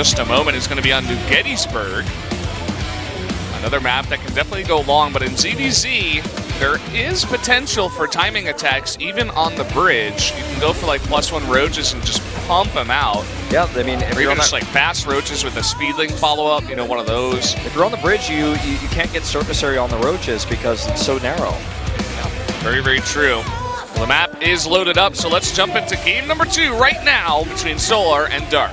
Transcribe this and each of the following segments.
just a moment is going to be on New Gettysburg. Another map that can definitely go long, but in ZVZ, there is potential for timing attacks even on the bridge. You can go for like +1 roaches and just pump them out. Yeah, I mean, if or even just like fast roaches with a speedling follow-up, you know, one of those. If you're on the bridge, you can't get surface area on the roaches because it's so narrow. Yeah, very, very true. Well, the map is loaded up, so let's jump into game number 2 right now between Solar and Dark.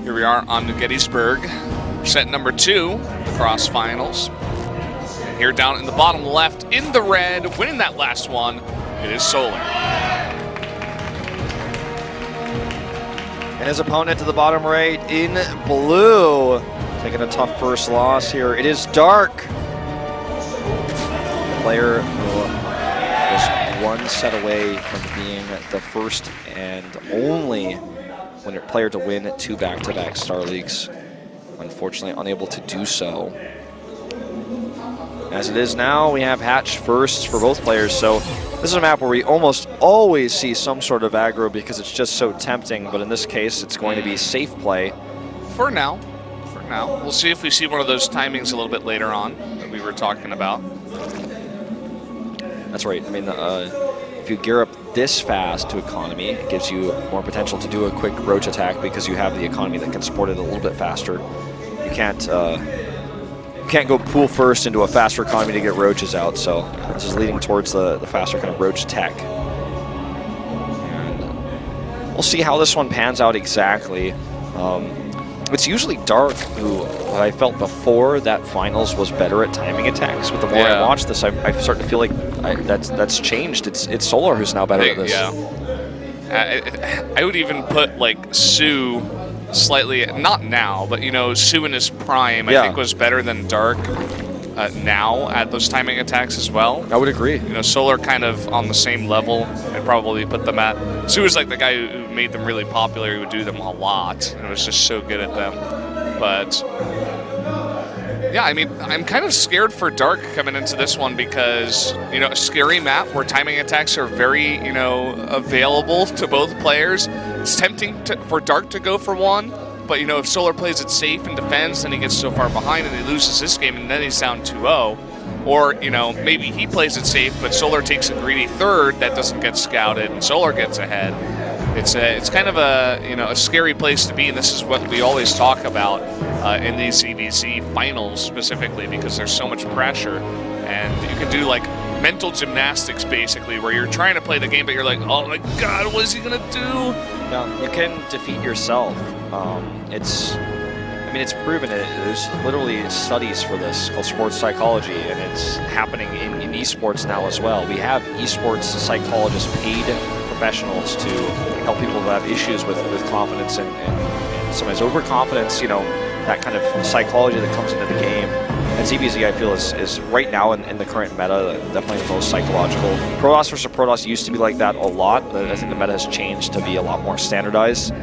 Here we are on New Gettysburg, set number 2, CrossFinals. And here down in the bottom left, in the red, winning that last one, it is Solar. And his opponent to the bottom right in blue, taking a tough first loss here. It is Dark. The player who was one set away from being the first and only player to win 2 back-to-back Star Leagues. Unfortunately, unable to do so. As it is now, we have hatch firsts for both players, so this is a map where we almost always see some sort of aggro because it's just so tempting, but in this case, it's going to be safe play. For now. For now. We'll see if we see one of those timings a little bit later on that we were talking about. That's right. I mean, if you gear up this fast to economy, it gives you more potential to do a quick roach attack because you have the economy that can support it a little bit faster. You can't go pool first into a faster economy to get roaches out, so this is leading towards the faster kind of roach tech. And we'll see how this one pans out exactly. It's usually Dark who I felt before that finals was better at timing attacks, but the more I watch this, I start to feel like that's changed. It's Solar who's now better at this. Yeah. I would even put like Sue slightly, not now, but you know, Sue in his prime, I think was better than Dark now at those timing attacks as well. I would agree. You know, Solar kind of on the same level. I'd probably put them at. Sue was like the guy who made them really popular. He would do them a lot, and was just so good at them. But yeah, I mean, I'm kind of scared for Dark coming into this one because, you know, a scary map where timing attacks are very, you know, available to both players. It's tempting for Dark to go for one, but, you know, if Solar plays it safe and defends, then he gets so far behind and he loses this game and then he's down 2-0. Or, you know, maybe he plays it safe, but Solar takes a greedy third that doesn't get scouted and Solar gets ahead. It's kind of a, you know, a scary place to be, and this is what we always talk about in these CBC finals specifically because there's so much pressure, and you can do like mental gymnastics basically where you're trying to play the game but you're like, oh my god, what is he gonna do? No, you can defeat yourself. It's proven it. There's literally studies for this called sports psychology, and it's happening in esports now as well. We have esports psychologists, paid professionals to help people who have issues with confidence and sometimes overconfidence, you know, that kind of psychology that comes into the game. And ZBZ, I feel, is right now in the current meta, definitely the most psychological. Protoss versus Protoss used to be like that a lot, but I think the meta has changed to be a lot more standardized.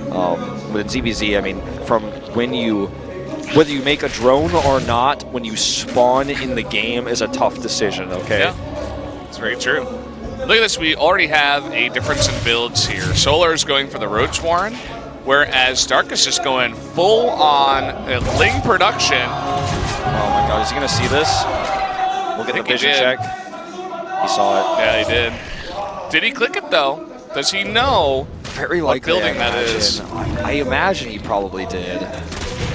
But in ZBZ, I mean, from whether you make a drone or not, when you spawn in the game is a tough decision, okay? Yeah, it's very true. Look at this, we already have a difference in builds here. Solar is going for the Roach Warren, whereas Dark is just going full on Ling production. Oh my god, is he going to see this? We'll get the vision check. He saw it. Yeah, he did. Did he click it though? Does he know very likely, what building that is? I imagine he probably did.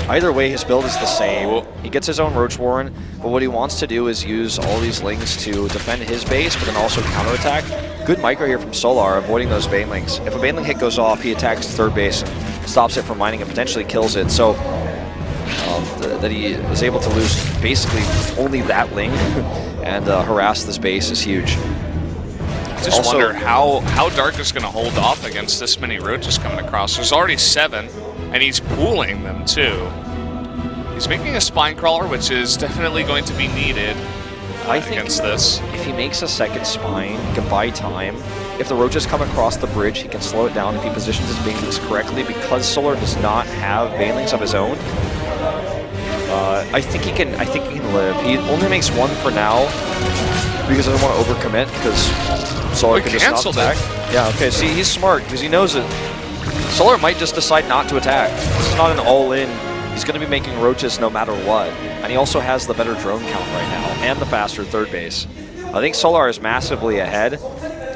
Either way, his build is the same. Ooh. He gets his own Roach Warren, but what he wants to do is use all these Lings to defend his base, but then also counterattack. Good micro here from Solar, avoiding those Banelings. If a Baneling hit goes off, he attacks third base and stops it from mining and potentially kills it. So that he is able to lose basically only that Ling and harass this base is huge. I just wonder how Dark is going to hold off against this many roaches coming across. There's already 7, and he's pooling them too. He's making a spine crawler, which is definitely going to be needed. against this. If he makes a second spine, he can buy time. If the roaches come across the bridge, he can slow it down if he positions his banelings correctly. Because Solar does not have banelings of his own, I think he can live. He only makes one for now because I don't want to overcommit because Solar can just not attack. Yeah, okay, see, he's smart because he knows that Solar might just decide not to attack. This is not an all-in. He's going to be making roaches no matter what. And he also has the better drone count right now and the faster third base. I think Solar is massively ahead.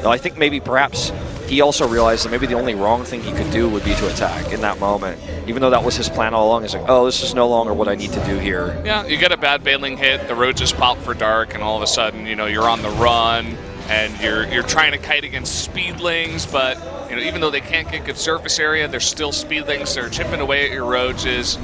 Though I think maybe perhaps he also realized that maybe the only wrong thing he could do would be to attack in that moment. Even though that was his plan all along. He's like, oh, this is no longer what I need to do here. Yeah, you get a bad baneling hit, the roaches pop for dark, and all of a sudden, you know, you're on the run, and you're trying to kite against speedlings, but you know, even though they can't get good surface area, they're still speedlings. They're chipping away at your roaches.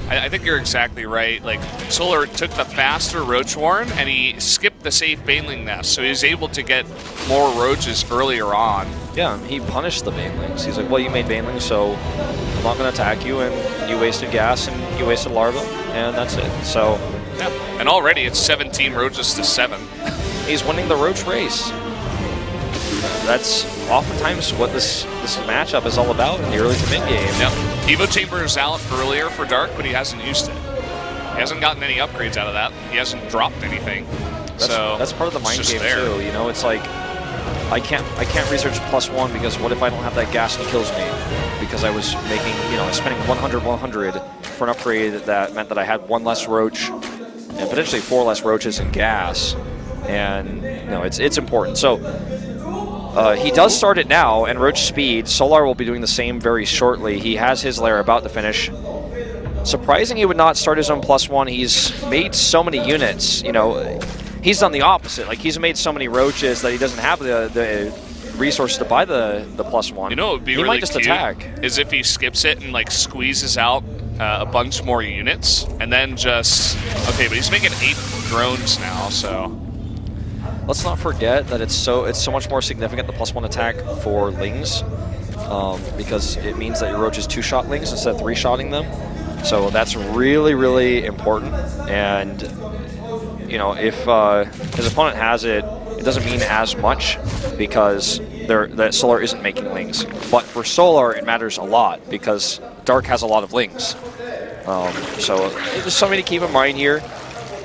I think you're exactly right. Like, Solar took the faster Roach Warren and he skipped the safe baneling nest, so he was able to get more roaches earlier on. Yeah, he punished the banelings. He's like, well, you made banelings, so I'm not going to attack you, and you wasted gas and you wasted larva, and that's it. So, yeah. And already it's 17 roaches to 7. He's winning the roach race. That's oftentimes what this matchup is all about in the early to mid game. Yep. Evo Chamber is out earlier for Dark, but he hasn't used it. He hasn't gotten any upgrades out of that. He hasn't dropped anything. That's part of the mind game too. You know, it's like I can't research +1 because what if I don't have that gas and he kills me? Because I was making, you know, spending 100 for an upgrade that meant that I had 1 less roach and potentially 4 less roaches and gas. And you know, it's important. So. He does start it now, and Roach Speed. Solar will be doing the same very shortly. He has his lair about to finish. Surprising he would not start his own +1. He's made so many units. You know, he's done the opposite. Like, he's made so many roaches that he doesn't have the resources to buy the +1. You know, what would be he really might just cute attack. Is if he skips it and like squeezes out a bunch more units, and then just okay. But he's making 8 drones now, so. Let's not forget that it's so much more significant, the +1 attack for lings, because it means that your roach is 2-shot lings instead of 3-shotting them. So that's really, really important. And you know, if his opponent has it, it doesn't mean as much because that Solar isn't making lings. But for Solar, it matters a lot because Dark has a lot of lings. So there's something to keep in mind here.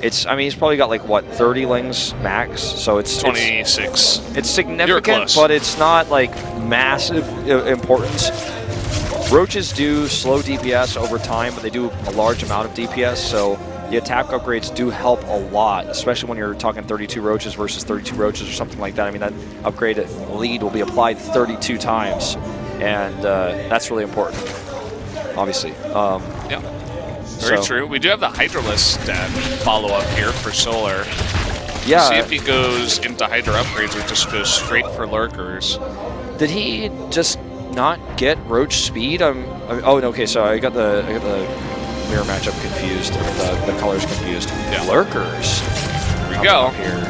I mean, he's probably got like, what, 30 lings max? So it's 26. It's significant, but it's not like massive importance. Roaches do slow DPS over time, but they do a large amount of DPS, so the attack upgrades do help a lot, especially when you're talking 32 roaches versus 32 roaches or something like that. I mean, that upgraded lead will be applied 32 times, and that's really important, obviously. Yeah. Very true. We do have the Hydralisk follow-up here for Solar. Yeah. See if he goes into Hydra upgrades or just goes straight for Lurkers. Did he just not get Roach Speed? Oh, no, okay, so I got the mirror matchup confused, the colors confused. Yeah. Lurkers. Here we go. Here.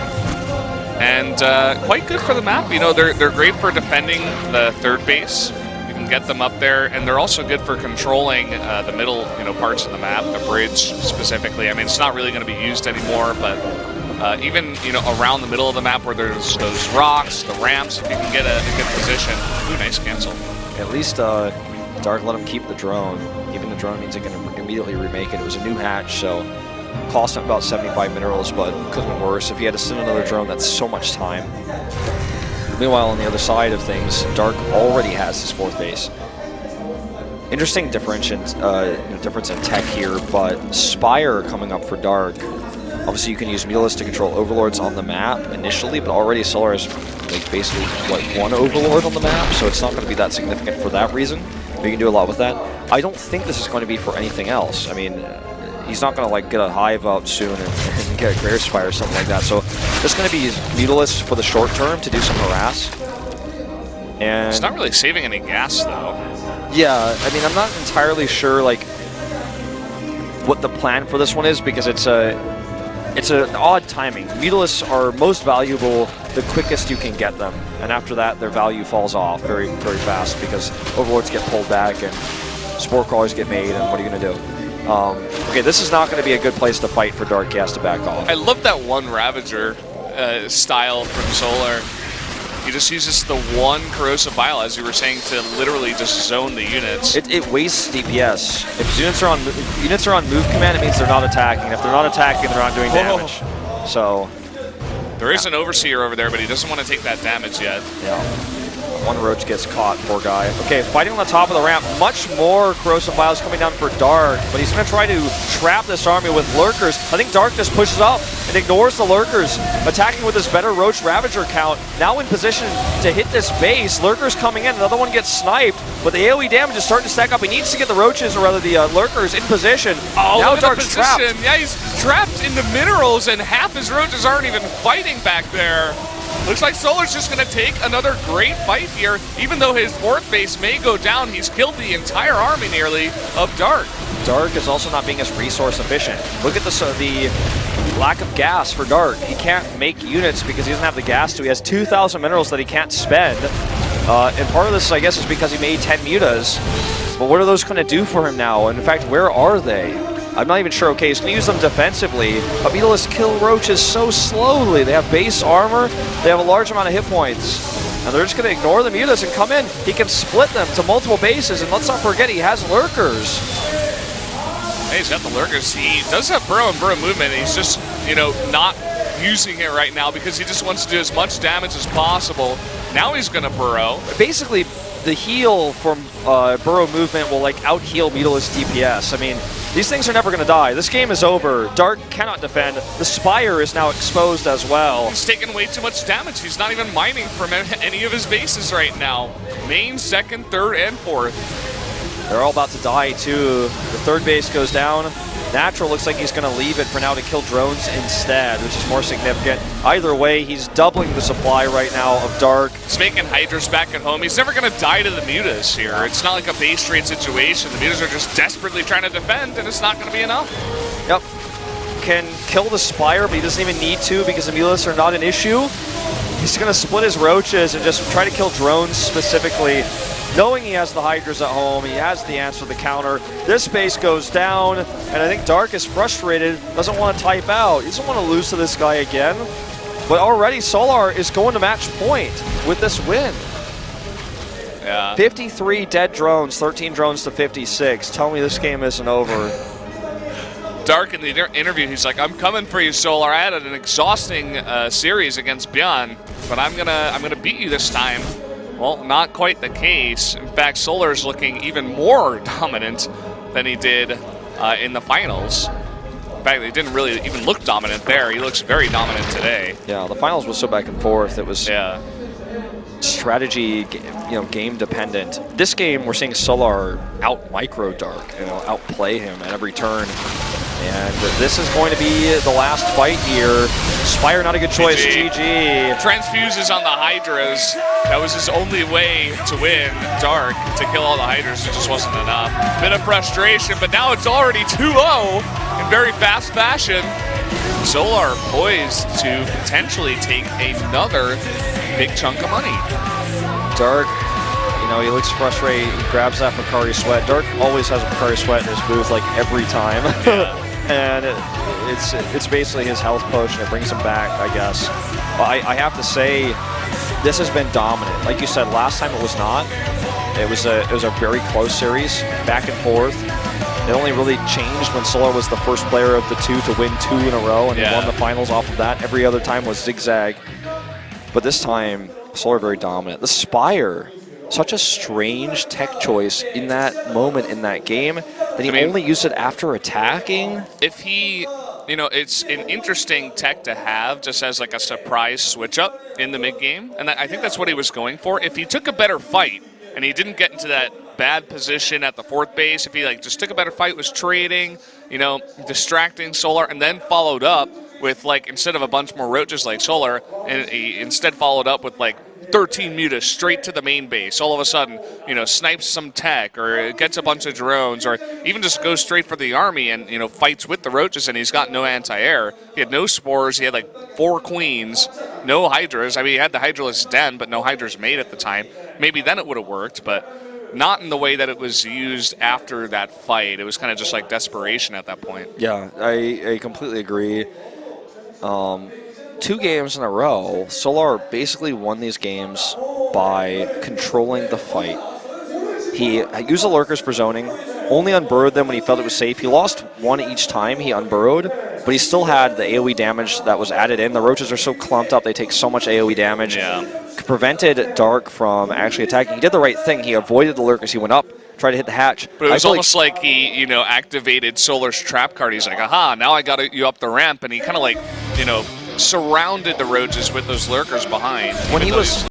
And quite good for the map. You know, they're great for defending the third base. Get them up there, and they're also good for controlling the middle, parts of the map, the bridge specifically. I mean, it's not really going to be used anymore, but even around the middle of the map where there's those rocks, the ramps, if you can get a good position. Ooh, nice cancel. At least Dark let him keep the drone. Keeping the drone means he can immediately remake it. It was a new hatch, so cost him about 75 minerals, but could have been worse. If he had to send another drone, that's so much time. Meanwhile, on the other side of things, Dark already has his 4th base. Interesting difference in tech here, but Spire coming up for Dark. Obviously, you can use Mulus to control overlords on the map initially, but already Solar has basically 1 overlord on the map, so it's not going to be that significant for that reason. But you can do a lot with that. I don't think this is going to be for anything else. I mean, he's not going to get a hive out soon and get a Grare Spire or something like that. So it's going to be Mutalisk for the short term to do some harass. And it's not really saving any gas though. Yeah, I mean, I'm not entirely sure what the plan for this one is because it's an odd timing. Mutalisks are most valuable the quickest you can get them, and after that their value falls off very, very fast because overlords get pulled back and spore crawlers get made, and what are you going to do? Okay, this is not going to be a good place to fight for Dark. He has to back off. I love that one Ravager style from Solar. He just uses the one Corrosive Bile, as you were saying, to literally just zone the units. It wastes DPS. If units are on move command, it means they're not attacking. If they're not attacking, they're not doing damage. So there is an Overseer over there, but he doesn't want to take that damage yet. Yeah. One Roach gets caught, poor guy. Okay, fighting on the top of the ramp. Much more Corrosive Vials coming down for Dark, but he's going to try to trap this army with Lurkers. I think Dark just pushes up and ignores the Lurkers, attacking with his better Roach Ravager count. Now in position to hit this base. Lurkers coming in, another one gets sniped, but the AoE damage is starting to stack up. He needs to get the Roaches, or rather the Lurkers, in position. Oh, now look at Dark's the position. trapped. Yeah, he's trapped in the minerals, and half his Roaches aren't even fighting back there. Looks like Solar's just going to take another great fight here. Even though his fourth base may go down, he's killed the entire army nearly of Dark. Dark is also not being as resource efficient. Look at the lack of gas for Dark. He can't make units because he doesn't have the gas to. He has 2,000 minerals that he can't spend. And part of this, I guess, is because he made 10 mutas. But what are those going to do for him now? And in fact, where are they? I'm not even sure. Okay, he's going to use them defensively, but Beetleists kill Roaches so slowly. They have base armor, they have a large amount of hit points, and they're just going to ignore the mutas and come in. He can split them to multiple bases, and let's not forget he has Lurkers. Hey, he's got the Lurkers. He does have Burrow and Burrow movement, and he's just, not using it right now because he just wants to do as much damage as possible. Now he's going to Burrow. Basically, the heal from Burrow movement will out-heal Beetleist DPS. I mean, these things are never going to die. This game is over. Dark cannot defend. The Spire is now exposed as well. He's taking way too much damage. He's not even mining from any of his bases right now. Main, second, third, and fourth. They're all about to die too. The third base goes down. Natural looks like he's going to leave it for now to kill drones instead, which is more significant. Either way, he's doubling the supply right now of Dark. He's making Hydras back at home. He's never going to die to the mutas here. It's not like a base trade situation. The mutas are just desperately trying to defend, and it's not going to be enough. Yep. Can kill the Spire, but he doesn't even need to because the Mutas are not an issue. He's going to split his Roaches and just try to kill drones specifically. Knowing he has the Hydras at home, he has the answer to the counter. This base goes down, and I think Dark is frustrated, doesn't want to type out. He doesn't want to lose to this guy again. But already Solar is going to match point with this win. Yeah. 53 dead drones, 13 drones to 56. Tell me this game isn't over. Dark in the interview, he's like, "I'm coming for you, Solar. I had an exhausting series against Bjorn, but I'm gonna beat you this time." Well, not quite the case. In fact, Solar is looking even more dominant than he did in the finals. In fact, he didn't really even look dominant there. He looks very dominant today. Yeah, the finals was so back and forth. It was strategy, game dependent. This game, we're seeing Solar out micro Dark, outplay him at every turn. And this is going to be the last fight here. Spire, not a good choice. GG. Transfuses on the Hydras. That was his only way to win Dark, to kill all the Hydras. It just wasn't enough. Bit of frustration, but now it's already 2-0 in very fast fashion. Solar poised to potentially take another big chunk of money. Dark, he looks frustrated. He grabs that Picari Sweat. Dark always has a Picari Sweat in his booth, every time. Yeah. And it's basically his health potion. It brings him back, I guess. But I have to say, this has been dominant. Like you said, last time it was not. It was a very close series, back and forth. It only really changed when Solar was the first player of the two to win 2 in a row, and he won the finals off of that. Every other time was zigzag. But this time, Solar very dominant. The Spire, such a strange tech choice in that moment in that game that he only used it after attacking. If he, it's an interesting tech to have just as a surprise switch up in the mid game, and I think that's what he was going for. If he took a better fight and he didn't get into that bad position at the fourth base, if he just took a better fight, was trading, distracting Solar, and then followed up with instead of a bunch more Roaches like Solar, and he instead followed up with 13 mutas straight to the main base. All of a sudden, snipes some tech or gets a bunch of drones, or even just goes straight for the army and, fights with the Roaches, and he's got no anti-air. He had no spores. He had 4 queens, no Hydras. I mean, he had the Hydraless Den, but no Hydras made at the time. Maybe then it would have worked, but not in the way that it was used after that fight. It was kind of just like desperation at that point. Yeah, I completely agree. 2 games in a row, Solar basically won these games by controlling the fight. He used the lurkers for zoning, only unburrowed them when he felt it was safe. He lost 1 each time he unburrowed, but he still had the AoE damage that was added in. The roaches are so clumped up, they take so much AoE damage. Yeah. Prevented Dark from actually attacking. He did the right thing. He avoided the lurkers. He went up, tried to hit the hatch. But it was almost like he, you know, activated Solar's trap card. He's like, aha, now I got you up the ramp. And he kind of like, you know, surrounded the roaches with those lurkers behind. When he was